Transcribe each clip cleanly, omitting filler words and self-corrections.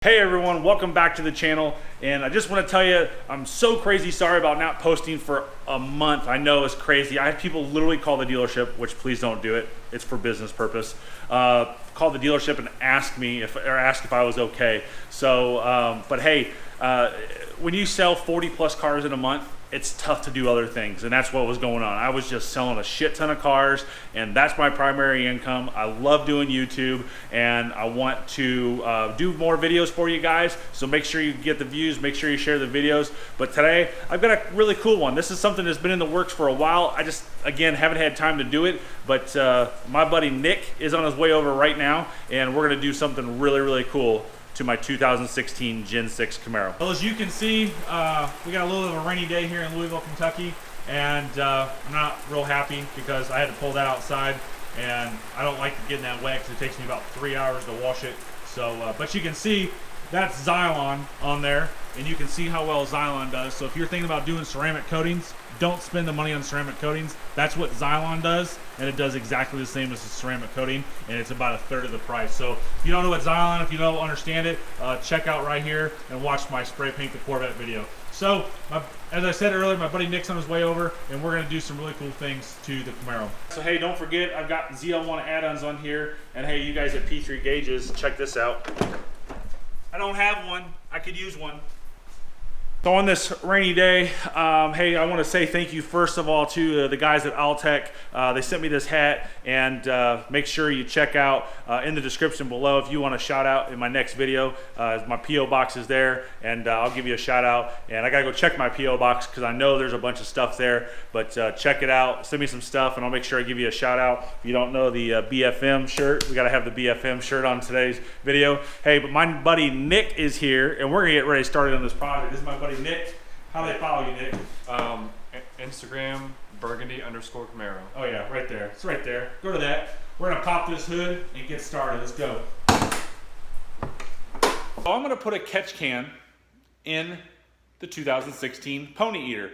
Hey everyone, welcome back to the channel, and I just want to tell you I'm so crazy sorry about not posting for a month. I know it's crazy. I had people literally call the dealership, which please don't do it. It's for business purpose. Call the dealership and ask me if I was okay. So, but hey, when you sell 40 plus cars in a month, it's tough to do other things, and that's what was going on. I was just selling a shit ton of cars, and that's my primary income. I love doing YouTube, and I want to do more videos for you guys, so make sure you get the views, make sure you share the videos. But today, I've got a really cool one. This is something that's been in the works for a while. I just, again, haven't had time to do it, but my buddy Nick is on his way over right now, and we're gonna do something really, really cool to my 2016 Gen 6 Camaro. Well, as you can see, we got a little bit of a rainy day here in Louisville, Kentucky, and I'm not real happy because I had to pull that outside, and I don't like getting that wet because it takes me about 3 hours to wash it. So, but you can see that's Xylon on there, and you can see how well Xylon does. So if you're thinking about doing ceramic coatings, don't spend the money on ceramic coatings. That's what Xylon does, and it does exactly the same as a ceramic coating, and it's about a third of the price. So if you don't know what Xylon, if you don't understand it, check out right here and watch my spray paint the Corvette video. So, as I said earlier, my buddy Nick's on his way over, and we're gonna do some really cool things to the Camaro. So hey, don't forget, I've got ZL1 add-ons on here, and hey, you guys at P3 Gauges, check this out. I don't have one, I could use one. So on this rainy day, hey, I want to say thank you first of all to the guys at Altec. They sent me this hat, and make sure you check out in the description below if you want a shout out in my next video. My P.O. box is there, and I'll give you a shout out. And I gotta go check my P.O. box because I know there's a bunch of stuff there, but check it out, send me some stuff, and I'll make sure I give you a shout out. If you don't know the BFM shirt, we gotta have the BFM shirt on today's video. Hey, but my buddy Nick is here, and we're gonna get ready to start on this project. This is my buddy Nick. How do they follow you, Nick? Instagram, Burgundy_Camaro. Oh yeah, right there. It's right there. Go to that. We're gonna pop this hood and get started. Let's go. So I'm gonna put a catch can in the 2016 Pony Eater.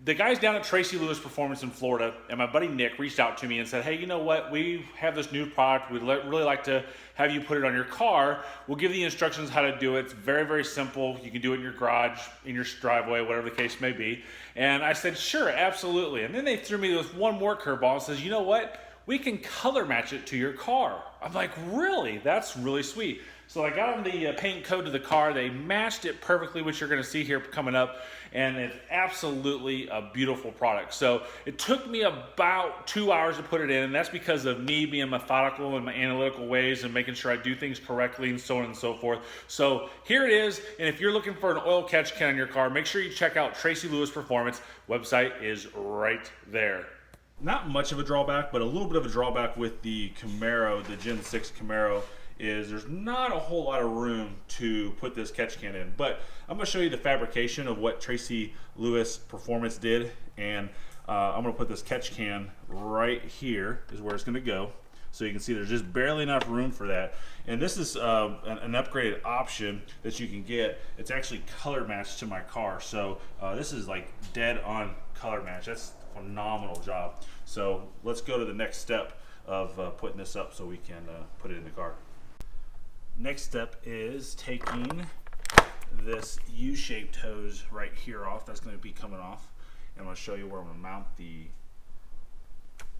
The guys down at Tracy Lewis Performance in Florida and my buddy Nick reached out to me and said, hey, you know what? We have this new product. We'd really like to have you put it on your car. We'll give you the instructions how to do it. It's very, very simple. You can do it in your garage, in your driveway, whatever the case may be. And I said, sure, absolutely. And then they threw me with one more curveball and says, you know what? We can color match it to your car. I'm like, really? That's really sweet. So I got them the paint code to the car. They matched it perfectly, which you're gonna see here coming up. And it's absolutely a beautiful product. So it took me about 2 hours to put it in, and that's because of me being methodical in my analytical ways and making sure I do things correctly and so on and so forth. So here it is, and if you're looking for an oil catch can on your car, make sure you check out Tracy Lewis Performance. Website is right there. Not much of a drawback, but a little bit of a drawback with the Camaro, the Gen 6 Camaro, is there's not a whole lot of room to put this catch can in. But I'm gonna show you the fabrication of what Tracy Lewis Performance did, and I'm gonna put this catch can right here is where it's gonna go. So you can see there's just barely enough room for that. And this is an upgraded option that you can get. It's actually color matched to my car. So this is like dead on color match. That's a phenomenal job. So let's go to the next step of putting this up so we can put it in the car. Next step is taking this U-shaped hose right here off. That's going to be coming off. And I'm going to show you where I'm going to mount the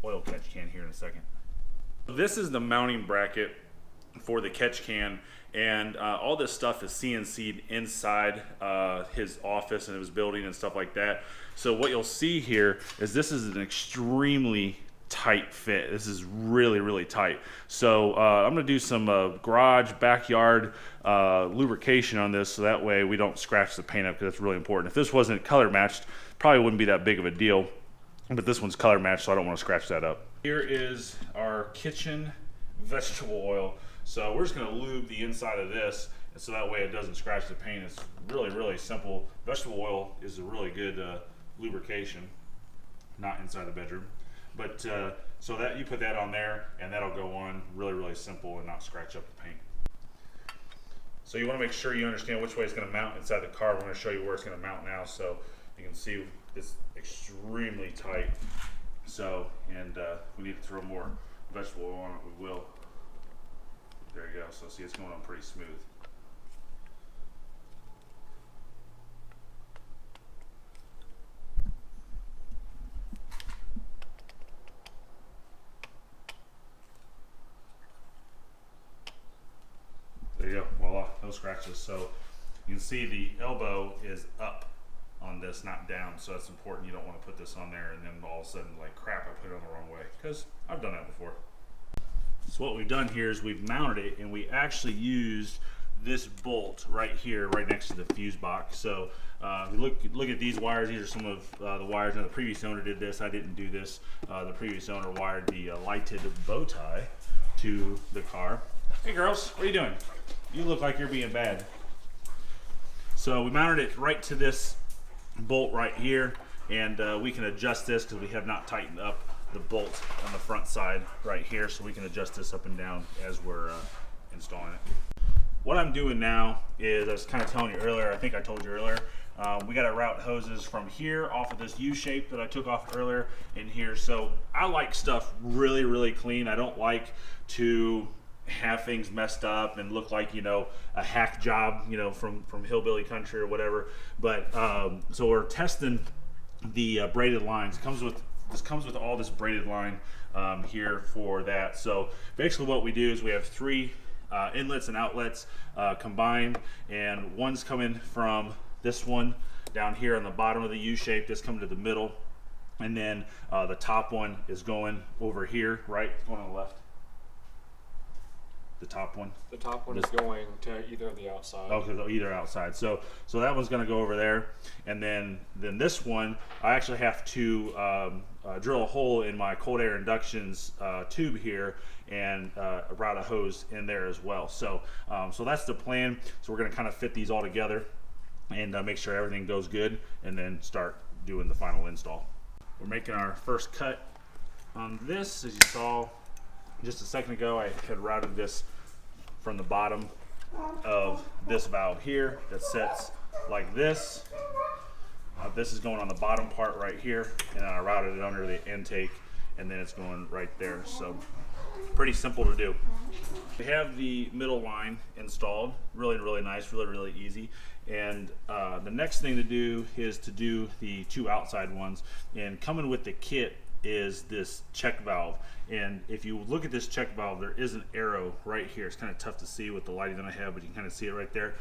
oil catch can here in a second. This is the mounting bracket for the catch can, and all this stuff is CNC'd inside his office and his building and stuff like that. So what you'll see here is this is an extremely tight fit. This is really, really tight. So I'm gonna do some garage, backyard lubrication on this, so that way we don't scratch the paint up, because that's really important. If this wasn't color matched, probably wouldn't be that big of a deal, but this one's color matched, so I don't want to scratch that up. Here is our kitchen vegetable oil. So we're just gonna lube the inside of this, and so that way it doesn't scratch the paint. It's really, really simple. Vegetable oil is a really good lubrication, not inside the bedroom. But so that you put that on there, and that'll go on really, really simple and not scratch up the paint. So you want to make sure you understand which way it's going to mount inside the car. We're going to show you where it's going to mount now, so you can see it's extremely tight. So, and we need to throw more vegetable oil on it. We will. There you go. So see, it's going on pretty smooth. no scratches. So you can see the elbow is up on this, not down. So that's important. You don't want to put this on there and then all of a sudden like, crap, I put it on the wrong way, because I've done that before. So what we've done here is we've mounted it, and we actually used this bolt right here, right next to the fuse box. So look at these wires. These are some of the wires. Now the previous owner did this. I didn't do this. The previous owner wired the lighted bow tie to the car. Hey girls, what are you doing? You look like you're being bad. So we mounted it right to this bolt right here, and we can adjust this because we have not tightened up the bolt on the front side right here, so we can adjust this up and down as we're installing it. What I'm doing now is, I was kind of telling you earlier, I think I told you earlier, we got to route hoses from here off of this U-shape that I took off earlier in here. So I like stuff really, really clean. I don't like to have things messed up and look like, you know, a hack job, you know, from hillbilly country or whatever. But so we're testing the braided lines. This comes with all this braided line here for that. So basically what we do is we have 3 inlets and outlets combined, and one's coming from this one down here on the bottom of the U-shape. This coming to the middle, and then the top one is going over here, right? Going on the left. The top one. The top one is going to either the outside. Okay, either outside. So that one's going to go over there, and then this one I actually have to drill a hole in my cold air inductions tube here and route a hose in there as well. So that's the plan. So we're going to kind of fit these all together and make sure everything goes good, and then start doing the final install. We're making our first cut on this. As you saw just a second ago, I had routed this from the bottom of this valve here that sets like this. This is going on the bottom part right here, and then I routed it under the intake, and then it's going right there. So pretty simple to do. We have the middle line installed. Really, really nice, really, really easy. And the next thing to do is to do the 2 outside ones, and coming with the kit is this check valve. And if you look at this check valve, there is an arrow right here. It's kind of tough to see with the lighting that I have, but you can kind of see it right there.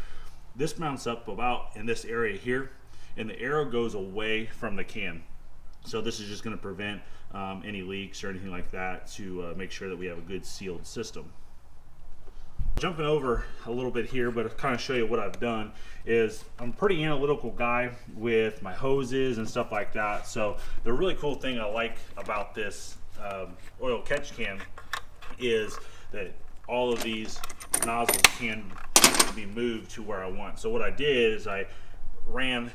This mounts up about in this area here, and the arrow goes away from the can. So this is just going to prevent any leaks or anything like that, to make sure that we have a good sealed system. Jumping over a little bit here, but to kind of show you what I've done is, I'm a pretty analytical guy with my hoses and stuff like that. So the really cool thing I like about this oil catch can is that all of these nozzles can be moved to where I want. So what I did is I ran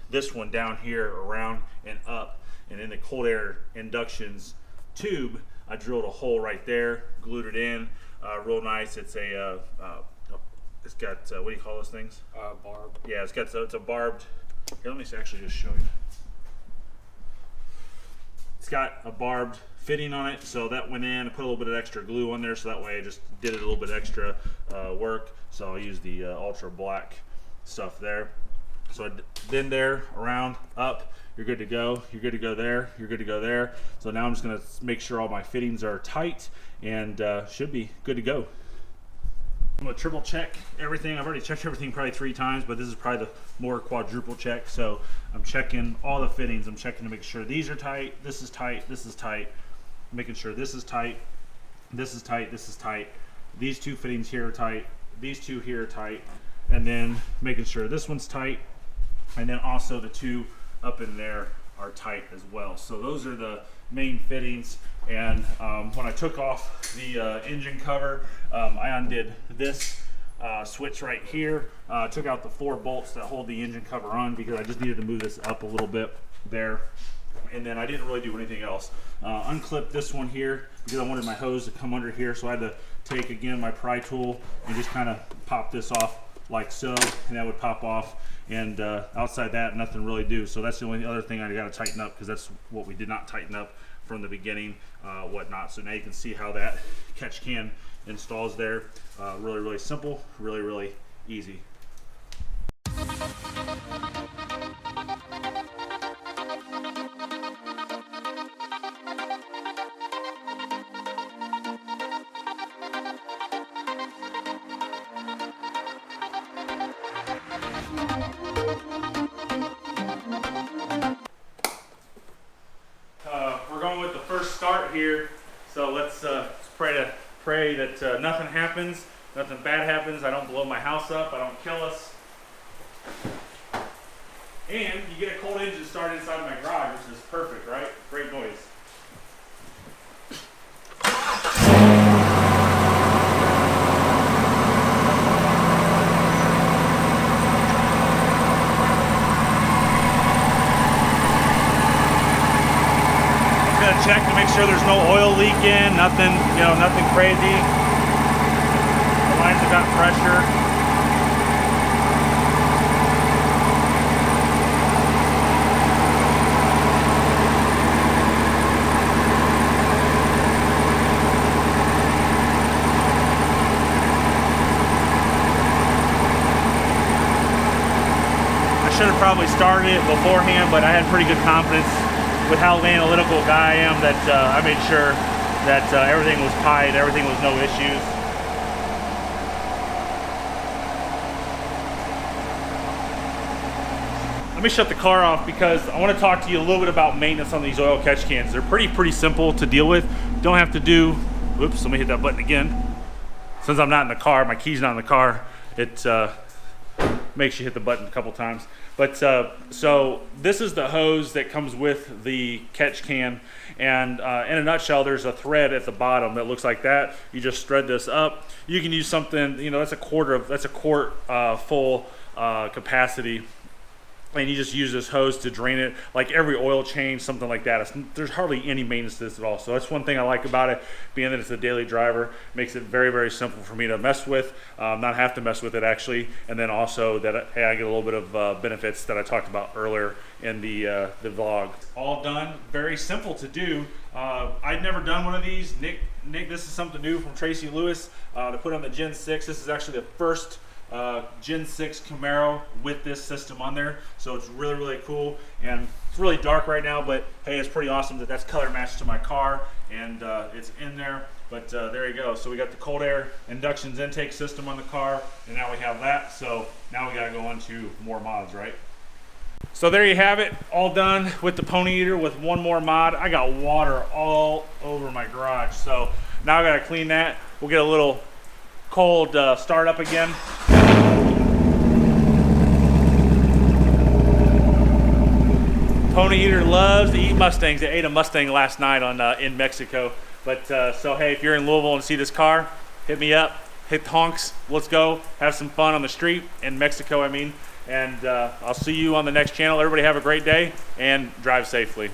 this one down here around and up, and in the cold air inductions tube I drilled a hole right there, glued it in real nice. It's a it's got what do you call those things? Barb. Yeah, it's a barbed. Here, let me actually just show you. It's got a barbed fitting on it, so that went in. I put a little bit of extra glue on there, so that way I just did it a little bit extra work. So I'll use the ultra black stuff there. So then there, around, up, you're good to go. You're good to go there. You're good to go there. So now I'm just going to make sure all my fittings are tight, and should be good to go. I'm going to triple check everything. I've already checked everything probably 3 times, but this is probably the more quadruple check. So I'm checking all the fittings. I'm checking to make sure these are tight, this is tight, this is tight, making sure this is tight, this is tight, this is tight. These 2 fittings here are tight, these 2 here are tight, and then making sure this one's tight, and then also the 2 up in there are tight as well. So those are the main fittings. And when I took off the engine cover, I undid this switch right here, took out the 4 bolts that hold the engine cover on, because I just needed to move this up a little bit there. And then I didn't really do anything else. Unclipped this one here because I wanted my hose to come under here, so I had to take again my pry tool and just kind of pop this off like so, and that would pop off. And outside that, nothing really do. So that's the only other thing I got to tighten up, because that's what we did not tighten up from the beginning, whatnot. So now you can see how that catch can installs there. Really, really simple, really, really easy. here. So let's pray that nothing happens, nothing bad happens. I don't blow my house up. I don't kill us. And you get a cold engine started inside my garage, which is perfect, right? Great noise. Check to make sure there's no oil leaking, nothing, you know, nothing crazy. The lines have got pressure. I should have probably started it beforehand, but I had pretty good confidence with how analytical guy I am that I made sure that everything was tight, everything was no issues. Let me shut the car off because I want to talk to you a little bit about maintenance on these oil catch cans. They're pretty simple to deal with. Don't have to do, whoops, let me hit that button again. Since I'm not in the car, my key's not in the car, it makes you hit the button a couple times. But so this is the hose that comes with the catch can, and in a nutshell, there's a thread at the bottom that looks like that. You just thread this up. You can use something, you know, that's a quart full capacity, and you just use this hose to drain it, like every oil change, something like that. There's hardly any maintenance to this at all. So that's one thing I like about it, being that it's a daily driver. Makes it very simple for me to mess with, not have to mess with it actually, and then also that hey, I get a little bit of benefits that I talked about earlier in the vlog. All done, very simple to do. I'd never done one of these. Nick, this is something new from Tracy Lewis to put on the Gen 6. This is actually the first Gen 6 Camaro with this system on there, so it's really cool. And it's really dark right now, but hey, it's pretty awesome that that's color matched to my car, and it's in there. But there you go. So we got the cold air inductions intake system on the car, and now we have that. So now we got to go on to more mods, right? So there you have it, all done with the Pony Eater with one more mod. I got water all over my garage, so now I got to clean that. We'll get a little cold start up again. Pony Eater loves to eat Mustangs. They ate a Mustang last night on in Mexico. But so hey, if you're in Louisville and see this car, hit me up, hit the honks, let's go have some fun on the street in Mexico, I mean. And I'll see you on the next channel. Everybody have a great day and drive safely.